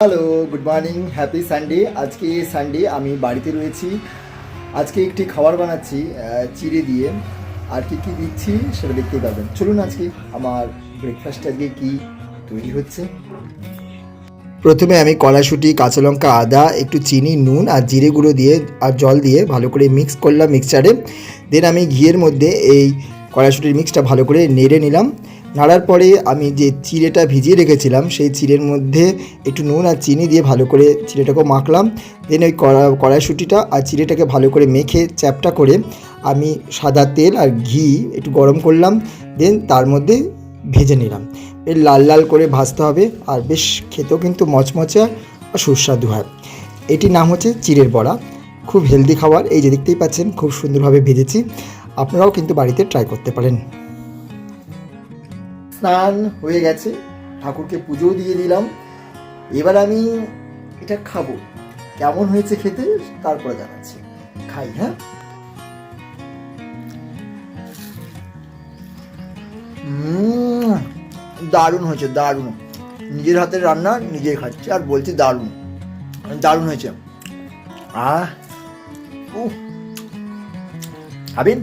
Hello, good morning, happy Sunday. আজকে Sunday, আমি বাড়িতে রয়েছি। আজকে একটি খাবার বানাচ্ছি চিড়ে দিয়ে। আর কি কি দিচ্ছি সেটা দেখতেই পাবেন। চলুন আজকে আমার ব্রেকফাস্ট আজকে কি তৈরি হচ্ছে। প্রথমে আমি কড়াইশুঁটি, কাঁচা লঙ্কা, আদা, একটু চিনি, নুন আর জিরে গুঁড়ো দিয়ে আর জল দিয়ে ভালো করে মিক্স করলাম মিক্সচারে। দেন আমি ঘিয়ের মধ্যে এই কড়াইশুঁটির মিক্সটা ভালো করে নেড়ে নিলাম। নাড়ার পরে আমি যে চিড়েটা ভিজিয়ে রেখেছিলাম সেই চিড়ের মধ্যে একটু নুন আর চিনি দিয়ে ভালো করে চিড়েটাকে মাখলাম। দেন ওই কড়াইশুঁটিটা আর চিড়েটাকে ভালো করে মেখে চ্যাপটা করে আমি সাদা তেল আর ঘি একটু গরম করলাম। দেন তার মধ্যে ভেজে নিলাম। এর লাল লাল করে ভাজতে হবে, আর বেশ খেতেও কিন্তু মচমচে আর সুস্বাদু হয়। এটির নাম হচ্ছে চিড়ের বড়া। খুব হেলদি খাবার। এই যে দেখতেই পাচ্ছেন খুব সুন্দরভাবে ভেজেছি। আপনারাও কিন্তু বাড়িতে ট্রাই করতে পারেন। স্নান হয়ে গেছে, ঠাকুরকে পুজোও দিয়ে দিলাম। এবার আমি এটা খাবো। কেমন হয়েছে খেতে তারপরে জানাচ্ছি। খাই, হ্যাঁ। দারুণ হয়েছে, দারুণ। নিজের হাতের রান্না নিজে খাচ্ছি আর বলছি দারুণ, দারুণ হয়েছে। আহ, খাবেন?